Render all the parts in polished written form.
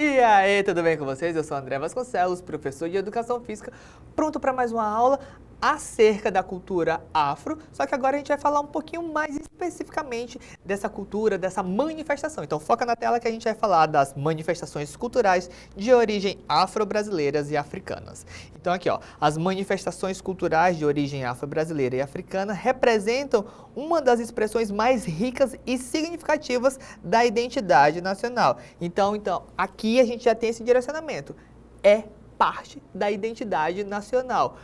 E aí, tudo bem com vocês? Eu sou André Vasconcelos, professor de Educação Física, pronto para mais uma aula acerca da cultura afro, só que agora a gente vai falar um pouquinho mais especificamente dessa cultura, dessa manifestação. Então foca na tela que a gente vai falar das manifestações culturais de origem afro-brasileiras e africanas. Então aqui, ó, as manifestações culturais de origem afro-brasileira e africana representam uma das expressões mais ricas e significativas da identidade nacional. Então aqui a gente já tem esse direcionamento. É parte da identidade nacional.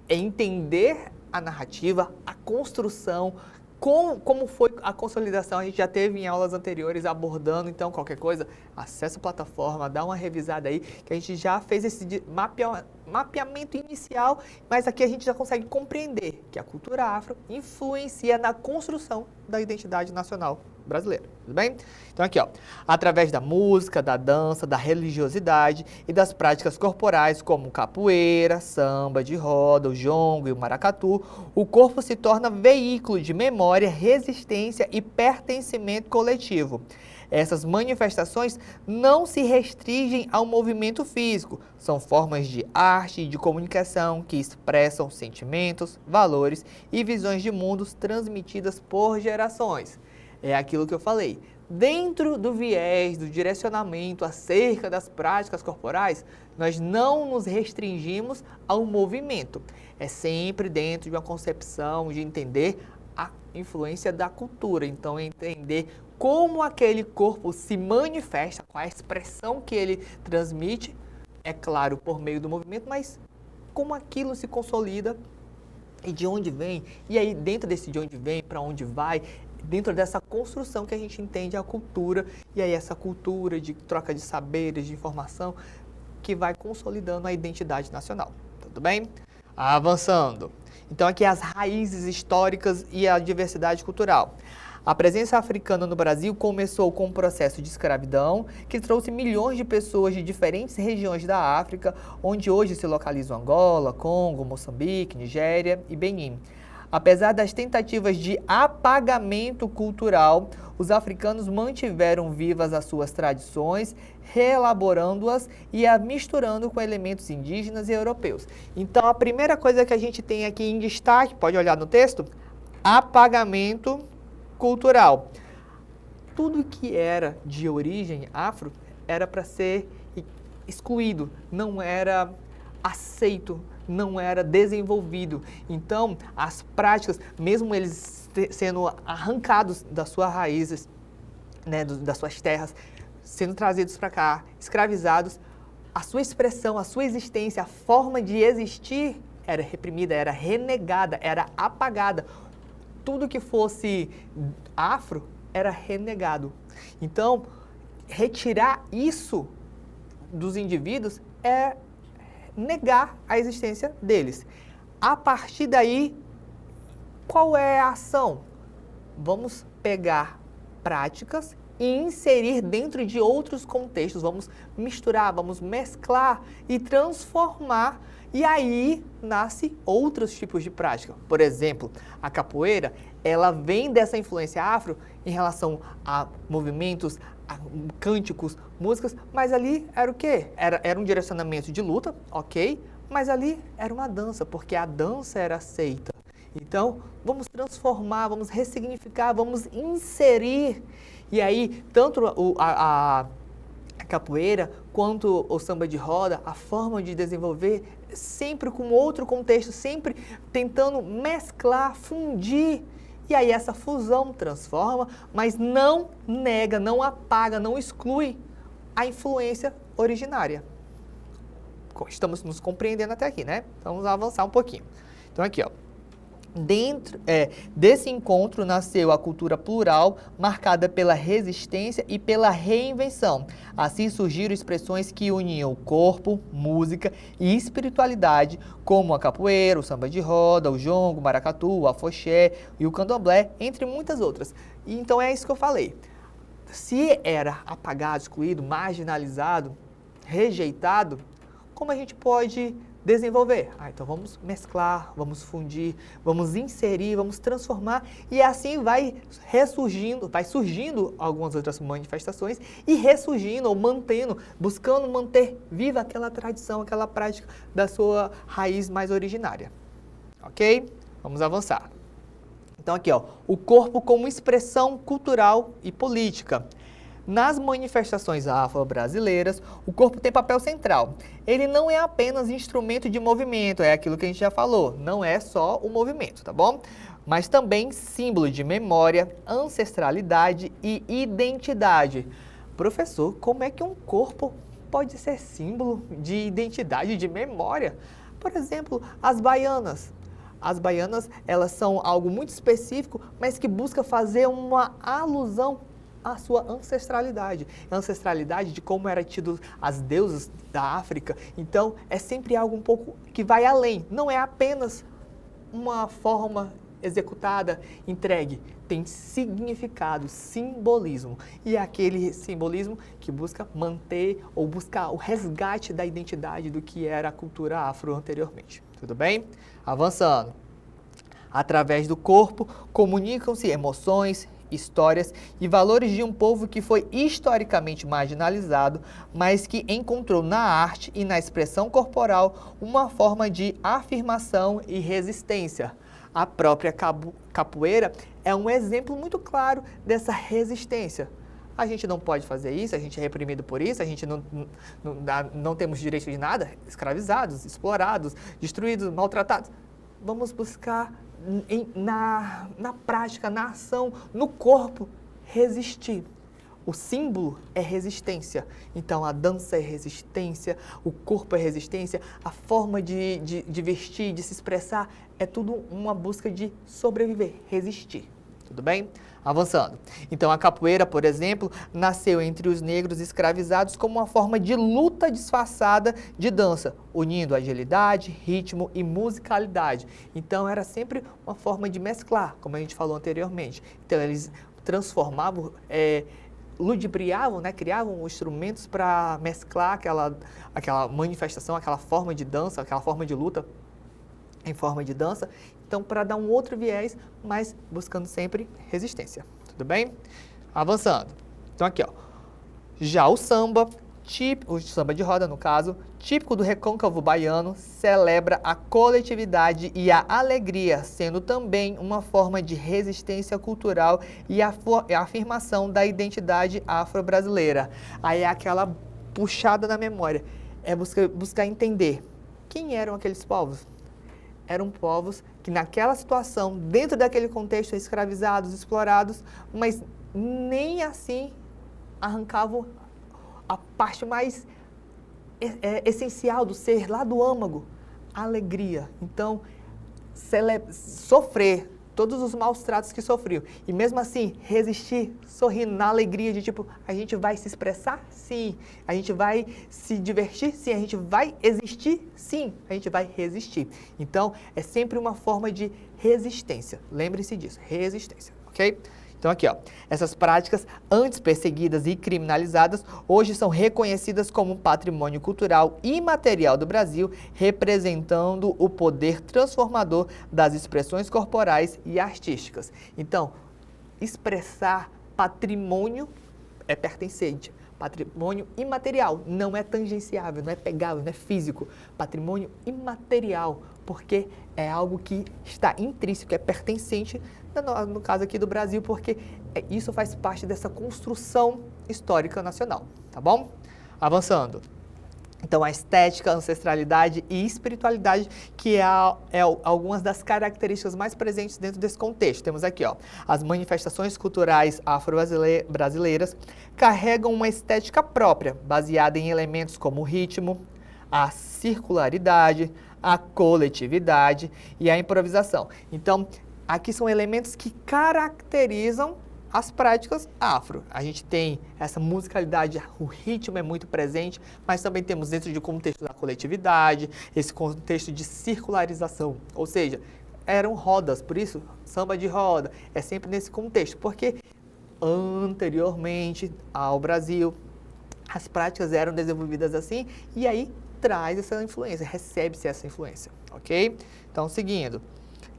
É entender a narrativa, a construção, como foi a consolidação. A gente já teve em aulas anteriores abordando, então qualquer coisa, acessa a plataforma, dá uma revisada aí, que a gente já fez esse mapeamento inicial, mas aqui a gente já consegue compreender que a cultura afro influencia na construção da identidade nacional brasileira, tudo bem? Então aqui, ó, através da música, da dança, da religiosidade e das práticas corporais como capoeira, samba de roda, o jongo e o maracatu, o corpo se torna veículo de memória, resistência e pertencimento coletivo. Essas manifestações não se restringem ao movimento físico, são formas de arte e de comunicação que expressam sentimentos, valores e visões de mundos transmitidas por gerações. É aquilo que eu falei. Dentro do viés, do direcionamento acerca das práticas corporais, nós não nos restringimos ao movimento. É sempre dentro de uma concepção de entender a influência da cultura. Então, entender como aquele corpo se manifesta, qual a expressão que ele transmite, é claro, por meio do movimento, mas como aquilo se consolida e de onde vem. E aí, dentro desse de onde vem, para onde vai, dentro dessa construção que a gente entende a cultura, e aí essa cultura de troca de saberes, de informação, que vai consolidando a identidade nacional. Tudo bem? Avançando. Então aqui as raízes históricas e a diversidade cultural. A presença africana no Brasil começou com um processo de escravidão que trouxe milhões de pessoas de diferentes regiões da África, onde hoje se localizam Angola, Congo, Moçambique, Nigéria e Benin. Apesar das tentativas de apagamento cultural, os africanos mantiveram vivas as suas tradições, reelaborando-as e a misturando com elementos indígenas e europeus. Então, a primeira coisa que a gente tem aqui em destaque, pode olhar no texto, apagamento cultural. Tudo que era de origem afro era para ser excluído, não era aceito, não era desenvolvido. Então, as práticas, mesmo eles sendo arrancados das suas raízes, né, das suas terras, sendo trazidos para cá, escravizados, a sua expressão, a sua existência, a forma de existir era reprimida, era renegada, era apagada. Tudo que fosse afro era renegado. Então, retirar isso dos indivíduos é negar a existência deles. A partir daí, qual é a ação? Vamos pegar práticas e inserir dentro de outros contextos, vamos misturar, vamos mesclar e transformar, e aí nasce outros tipos de prática. Por exemplo, a capoeira, ela vem dessa influência afro em relação a movimentos, a cânticos, músicas, mas ali era o quê? Era um direcionamento de luta, ok, mas ali era uma dança, porque a dança era aceita. Então, vamos transformar, vamos ressignificar, vamos inserir. E aí, tanto a capoeira quanto o samba de roda, a forma de desenvolver, sempre com outro contexto, sempre tentando mesclar, fundir. E aí essa fusão transforma, mas não nega, não apaga, não exclui a influência originária. Estamos nos compreendendo até aqui, né? Então, vamos avançar um pouquinho. Então, aqui, ó. Dentro desse encontro nasceu a cultura plural, marcada pela resistência e pela reinvenção. Assim surgiram expressões que uniam corpo, música e espiritualidade, como a capoeira, o samba de roda, o jongo, o maracatu, o afoxé e o candomblé, entre muitas outras. E então é isso que eu falei. Se era apagado, excluído, marginalizado, rejeitado, como a gente pode desenvolver. Então vamos mesclar, vamos fundir, vamos inserir, vamos transformar e assim vai surgindo algumas outras manifestações e ressurgindo ou mantendo, buscando manter viva aquela tradição, aquela prática da sua raiz mais originária. Ok? Vamos avançar. Então aqui, o corpo como expressão cultural e política. Nas manifestações afro-brasileiras, o corpo tem papel central. Ele não é apenas instrumento de movimento, é aquilo que a gente já falou, não é só o movimento, tá bom? Mas também símbolo de memória, ancestralidade e identidade. Professor, como é que um corpo pode ser símbolo de identidade, de memória? Por exemplo, as baianas. As baianas, elas são algo muito específico, mas que busca fazer uma alusão à sua ancestralidade. A ancestralidade de como era tido as deusas da África. Então, é sempre algo um pouco que vai além. Não é apenas uma forma executada, entregue. Tem significado, simbolismo. E é aquele simbolismo que busca manter ou buscar o resgate da identidade do que era a cultura afro anteriormente. Tudo bem? Avançando. Através do corpo, comunicam-se emoções, histórias e valores de um povo que foi historicamente marginalizado, mas que encontrou na arte e na expressão corporal uma forma de afirmação e resistência. A própria capoeira é um exemplo muito claro dessa resistência. A gente não pode fazer isso, a gente é reprimido por isso, a gente não temos direito de nada, escravizados, explorados, destruídos, maltratados. Vamos buscar na prática, na ação, no corpo, resistir. O símbolo é resistência. Então, a dança é resistência, o corpo é resistência, a forma de vestir, de se expressar, é tudo uma busca de sobreviver, resistir. Tudo bem? Avançando. Então, a capoeira, por exemplo, nasceu entre os negros escravizados como uma forma de luta disfarçada de dança, unindo agilidade, ritmo e musicalidade. Então, era sempre uma forma de mesclar, como a gente falou anteriormente. Então, eles transformavam, ludibriavam, né, criavam instrumentos para mesclar aquela manifestação, aquela forma de dança, aquela forma de luta em forma de dança. Então, para dar um outro viés, mas buscando sempre resistência. Tudo bem? Avançando. Então, aqui, já o samba de roda, no caso, típico do recôncavo baiano, celebra a coletividade e a alegria, sendo também uma forma de resistência cultural e a afirmação da identidade afro-brasileira. Aí é aquela puxada na memória, é buscar entender quem eram aqueles povos. Eram povos que naquela situação, dentro daquele contexto, escravizados, explorados, mas nem assim arrancavam a parte mais essencial do ser, lá do âmago, a alegria. Então, sofrer todos os maus tratos que sofriam. E mesmo assim, resistir, sorrindo na alegria de tipo, a gente vai se expressar? Sim. A gente vai se divertir? Sim. A gente vai existir? Sim. A gente vai resistir. Então, é sempre uma forma de resistência. Lembre-se disso, resistência, ok? Então aqui, essas práticas antes perseguidas e criminalizadas, hoje são reconhecidas como patrimônio cultural imaterial do Brasil, representando o poder transformador das expressões corporais e artísticas. Então, expressar patrimônio é pertencente. Patrimônio imaterial, não é tangenciável, não é pegável, não é físico. Patrimônio imaterial, porque é algo que está intrínseco, é pertencente, no caso aqui do Brasil, porque isso faz parte dessa construção histórica nacional, tá bom? Avançando. Então, a estética, a ancestralidade e espiritualidade, que é algumas das características mais presentes dentro desse contexto. Temos aqui, as manifestações culturais afro-brasileiras carregam uma estética própria, baseada em elementos como o ritmo, a circularidade, a coletividade e a improvisação. Então, aqui são elementos que caracterizam as práticas afro. A gente tem essa musicalidade, o ritmo é muito presente, mas também temos dentro do contexto da coletividade, esse contexto de circularização, ou seja, eram rodas, por isso samba de roda, é sempre nesse contexto, porque anteriormente ao Brasil, as práticas eram desenvolvidas assim, e aí traz essa influência, recebe-se essa influência, ok? Então, seguindo.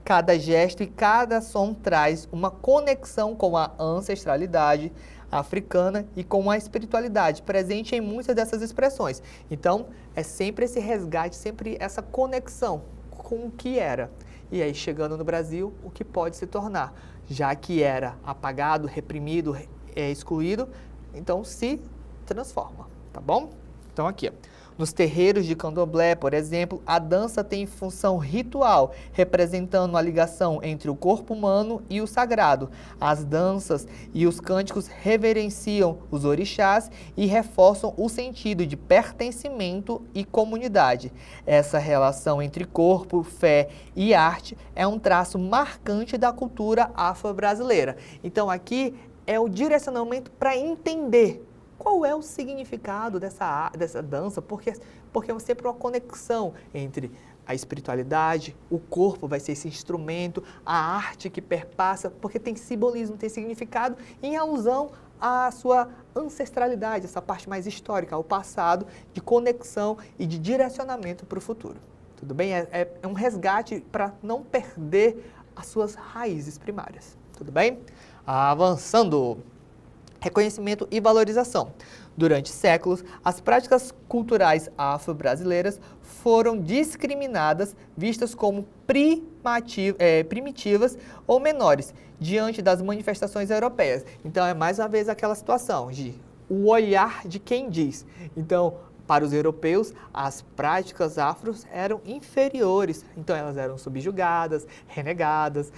Cada gesto e cada som traz uma conexão com a ancestralidade africana e com a espiritualidade, presente em muitas dessas expressões. Então, é sempre esse resgate, sempre essa conexão com o que era. E aí, chegando no Brasil, o que pode se tornar. Já que era apagado, reprimido, excluído, então se transforma, tá bom? Então, aqui, ó. Nos terreiros de candomblé, por exemplo, a dança tem função ritual, representando a ligação entre o corpo humano e o sagrado. As danças e os cânticos reverenciam os orixás e reforçam o sentido de pertencimento e comunidade. Essa relação entre corpo, fé e arte é um traço marcante da cultura afro-brasileira. Então, aqui é o direcionamento para entender qual é o significado dessa dança, porque é sempre uma conexão entre a espiritualidade, o corpo vai ser esse instrumento, a arte que perpassa, porque tem simbolismo, tem significado em alusão à sua ancestralidade, essa parte mais histórica, ao passado, de conexão e de direcionamento para o futuro. Tudo bem? É um resgate para não perder as suas raízes primárias. Tudo bem? Avançando. Reconhecimento e valorização. Durante séculos, as práticas culturais afro-brasileiras foram discriminadas, vistas como primitivas ou menores, diante das manifestações europeias. Então, é mais uma vez aquela situação de o olhar de quem diz. Então, para os europeus, as práticas afros eram inferiores, então elas eram subjugadas, renegadas,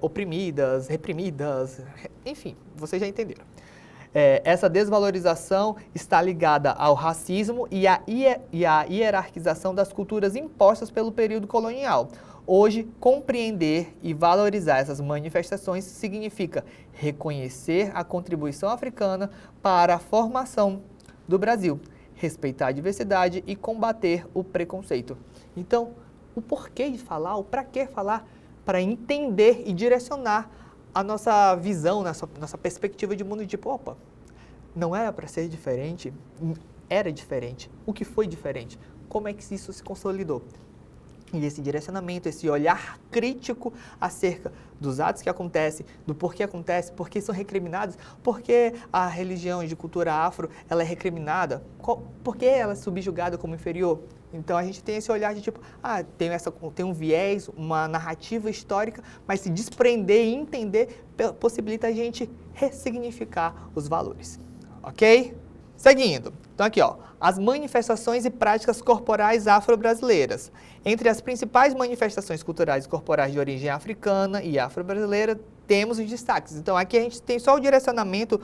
oprimidas, reprimidas, enfim, vocês já entenderam. Essa desvalorização está ligada ao racismo e à hierarquização das culturas impostas pelo período colonial. Hoje, compreender e valorizar essas manifestações significa reconhecer a contribuição africana para a formação do Brasil, respeitar a diversidade e combater o preconceito. Então, o porquê de falar, o para que falar, para entender e direcionar a nossa visão, nossa perspectiva de mundo, tipo, opa, não era para ser diferente, era diferente. O que foi diferente? Como é que isso se consolidou? E esse direcionamento, esse olhar crítico acerca dos atos que acontecem, do porquê acontece, por que são recriminados, por que a religião de cultura afro ela é recriminada, por que ela é subjugada como inferior. Então a gente tem esse olhar de tipo, tem um viés, uma narrativa histórica, mas se desprender e entender possibilita a gente ressignificar os valores, ok? Seguindo, então aqui ó, as manifestações e práticas corporais afro-brasileiras. Entre as principais manifestações culturais e corporais de origem africana e afro-brasileira, temos os destaques. Então aqui a gente tem só o direcionamento,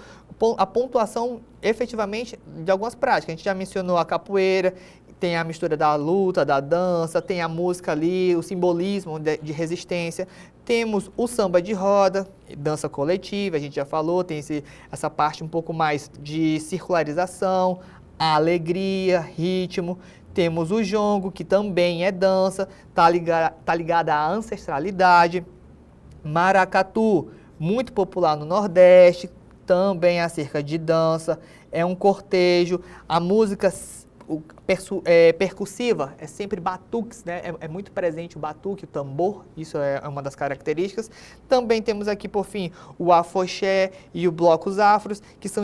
a pontuação efetivamente de algumas práticas. A gente já mencionou a capoeira, tem a mistura da luta, da dança, tem a música ali, o simbolismo de resistência. Temos o samba de roda, dança coletiva, a gente já falou, tem essa parte um pouco mais de circularização, a alegria, ritmo. Temos o jongo, que também é dança, tá ligada à ancestralidade. Maracatu, muito popular no Nordeste, também acerca de dança, é um cortejo. A música percussiva é sempre batuques, né? É muito presente o batuque, o tambor, isso é uma das características. Também temos aqui, por fim, o afoxé e o blocos afros, que são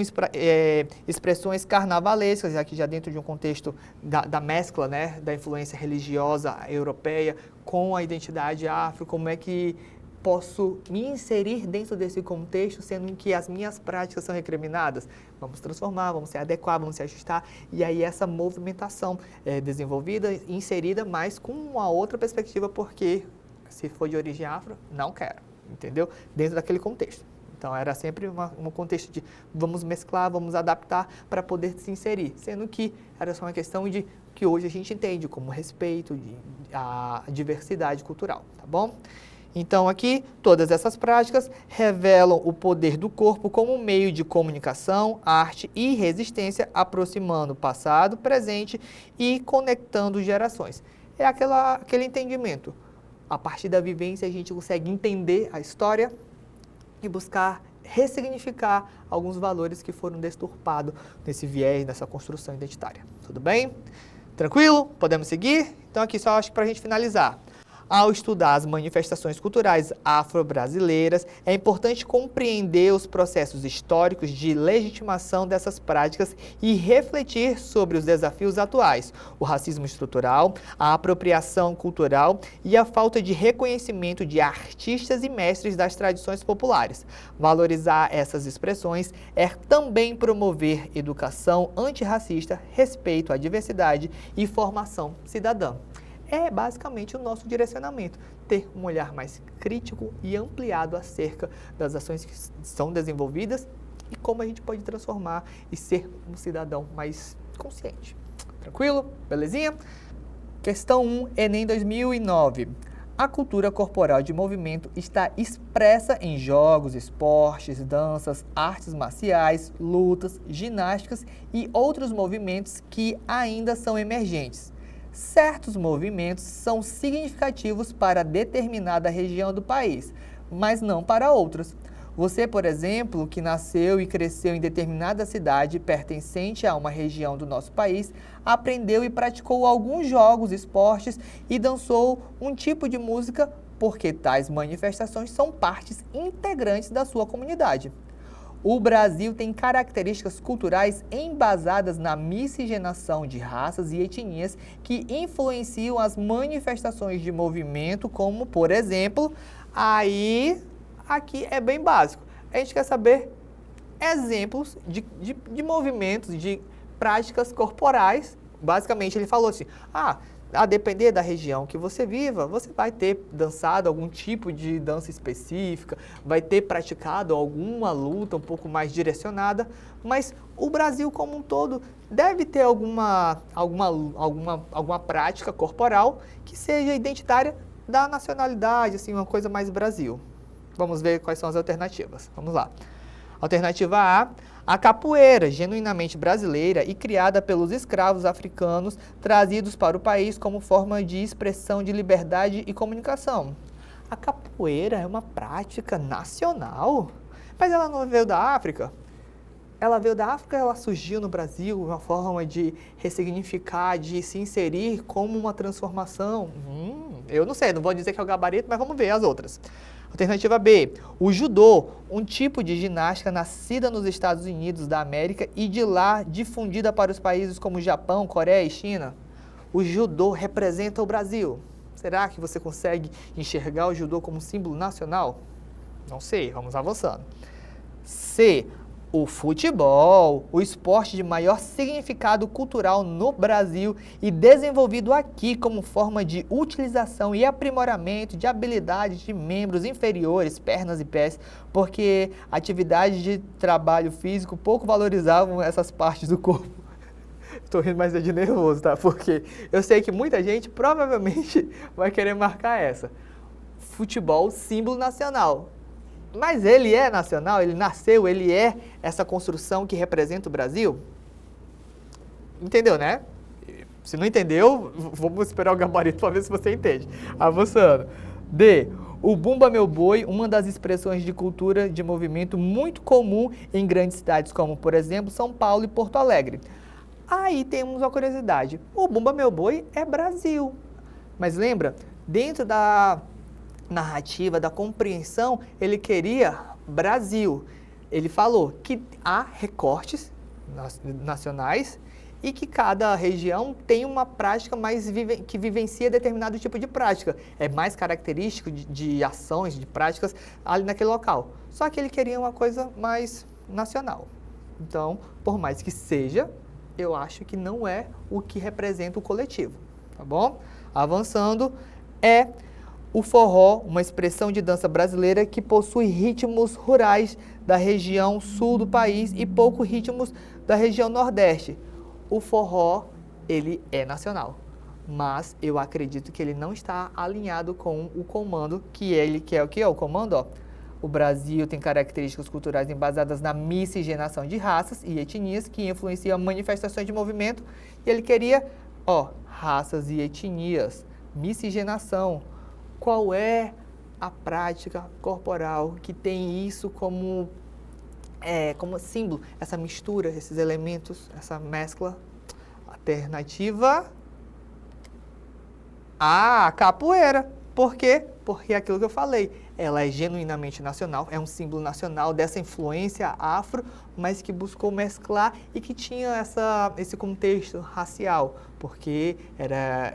expressões carnavalescas, aqui já dentro de um contexto da mescla, né? Da influência religiosa europeia com a identidade afro, como é que posso me inserir dentro desse contexto, sendo que as minhas práticas são recriminadas? Vamos transformar, vamos se adequar, vamos se ajustar, e aí essa movimentação é desenvolvida, inserida, mas com uma outra perspectiva, porque se for de origem afro, não quero, entendeu? Dentro daquele contexto. Então era sempre um contexto de vamos mesclar, vamos adaptar para poder se inserir, sendo que era só uma questão de que hoje a gente entende como respeito à diversidade cultural, tá bom? Então aqui, todas essas práticas revelam o poder do corpo como meio de comunicação, arte e resistência, aproximando passado, presente e conectando gerações. É aquele entendimento. A partir da vivência a gente consegue entender a história e buscar ressignificar alguns valores que foram deturpados nesse viés, nessa construção identitária. Tudo bem? Tranquilo? Podemos seguir? Então aqui só acho que para a gente finalizar. Ao estudar as manifestações culturais afro-brasileiras, é importante compreender os processos históricos de legitimação dessas práticas e refletir sobre os desafios atuais, o racismo estrutural, a apropriação cultural e a falta de reconhecimento de artistas e mestres das tradições populares. Valorizar essas expressões é também promover educação antirracista, respeito à diversidade e formação cidadã. É basicamente o nosso direcionamento, ter um olhar mais crítico e ampliado acerca das ações que são desenvolvidas e como a gente pode transformar e ser um cidadão mais consciente. Tranquilo? Belezinha? Questão 1, Enem 2009. A cultura corporal de movimento está expressa em jogos, esportes, danças, artes marciais, lutas, ginásticas e outros movimentos que ainda são emergentes. Certos movimentos são significativos para determinada região do país, mas não para outras. Você, por exemplo, que nasceu e cresceu em determinada cidade pertencente a uma região do nosso país, aprendeu e praticou alguns jogos, esportes e dançou um tipo de música porque tais manifestações são partes integrantes da sua comunidade. O Brasil tem características culturais embasadas na miscigenação de raças e etnias que influenciam as manifestações de movimento, como, por exemplo, aqui é bem básico. A gente quer saber exemplos de movimentos, de práticas corporais. Basicamente, ele falou assim, a depender da região que você viva, você vai ter dançado algum tipo de dança específica, vai ter praticado alguma luta um pouco mais direcionada, mas o Brasil como um todo deve ter alguma prática corporal que seja identitária da nacionalidade, assim, uma coisa mais Brasil. Vamos ver quais são as alternativas. Vamos lá. Alternativa A capoeira, genuinamente brasileira e criada pelos escravos africanos trazidos para o país como forma de expressão de liberdade e comunicação. A capoeira é uma prática nacional? Mas ela não veio da África? Ela veio da África, ela surgiu no Brasil, uma forma de ressignificar, de se inserir como uma transformação. Eu não sei, não vou dizer que é o gabarito, mas vamos ver as outras. Alternativa B, o judô, um tipo de ginástica nascida nos Estados Unidos da América e de lá difundida para os países como Japão, Coreia e China. O judô representa o Brasil. Será que você consegue enxergar o judô como um símbolo nacional? Não sei, vamos avançando. C, o futebol, o esporte de maior significado cultural no Brasil e desenvolvido aqui como forma de utilização e aprimoramento de habilidades de membros inferiores, pernas e pés, porque atividades de trabalho físico pouco valorizavam essas partes do corpo. Estou rindo, mas é de nervoso, tá? Porque eu sei que muita gente provavelmente vai querer marcar essa. Futebol, símbolo nacional. Mas ele é nacional, ele nasceu, ele é essa construção que representa o Brasil? Entendeu, né? Se não entendeu, vamos esperar o gabarito para ver se você entende. Avançando. D. O Bumba Meu Boi, uma das expressões de cultura de movimento muito comum em grandes cidades como, por exemplo, São Paulo e Porto Alegre. Aí temos uma curiosidade. O Bumba Meu Boi é Brasil. Mas lembra, dentro da narrativa, da compreensão, ele queria Brasil. Ele falou que há recortes nacionais e que cada região tem uma prática que vivencia determinado tipo de prática. É mais característico de ações, de práticas ali naquele local. Só que ele queria uma coisa mais nacional. Então, por mais que seja, eu acho que não é o que representa o coletivo. Tá bom? Avançando, o forró, uma expressão de dança brasileira que possui ritmos rurais da região sul do país e poucos ritmos da região nordeste. O forró, ele é nacional, mas eu acredito que ele não está alinhado com o comando, que ele quer o que é o comando, ó. O Brasil tem características culturais embasadas na miscigenação de raças e etnias que influenciam manifestações de movimento, e ele queria, raças e etnias, miscigenação. Qual é a prática corporal que tem isso como símbolo, essa mistura, esses elementos, essa mescla? Alternativa A capoeira. Por quê? Porque é aquilo que eu falei, ela é genuinamente nacional, é um símbolo nacional dessa influência afro, mas que buscou mesclar e que tinha esse contexto racial, porque era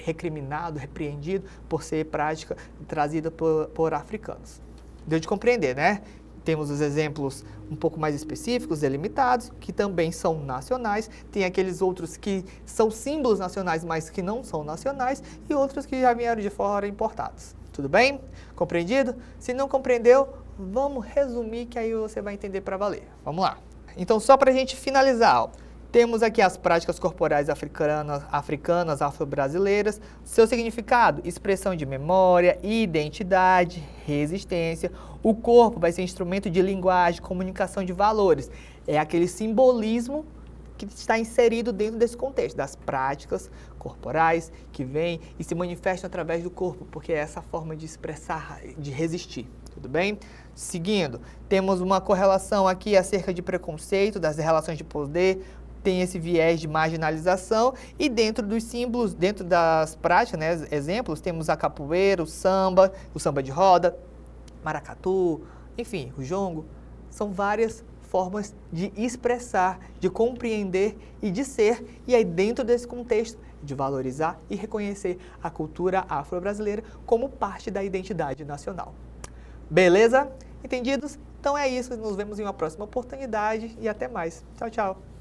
recriminado, repreendido por ser prática trazida por africanos. Deu de compreender, né? Temos os exemplos um pouco mais específicos, delimitados, que também são nacionais. Tem aqueles outros que são símbolos nacionais, mas que não são nacionais. E outros que já vieram de fora importados. Tudo bem? Compreendido? Se não compreendeu, vamos resumir que aí você vai entender para valer. Vamos lá. Então, só para a gente finalizar, ó. Temos aqui as práticas corporais africanas, afro-brasileiras. Seu significado, expressão de memória, identidade, resistência. O corpo vai ser instrumento de linguagem, comunicação de valores. É aquele simbolismo que está inserido dentro desse contexto, das práticas corporais que vêm e se manifestam através do corpo, porque é essa forma de expressar, de resistir. Tudo bem? Seguindo, temos uma correlação aqui acerca de preconceito, das relações de poder, tem esse viés de marginalização e dentro dos símbolos, dentro das práticas, né, exemplos, temos a capoeira, o samba de roda, maracatu, enfim, o jongo. São várias formas de expressar, de compreender e de ser, e aí dentro desse contexto, de valorizar e reconhecer a cultura afro-brasileira como parte da identidade nacional. Beleza? Entendidos? Então é isso, nos vemos em uma próxima oportunidade e até mais. Tchau, tchau!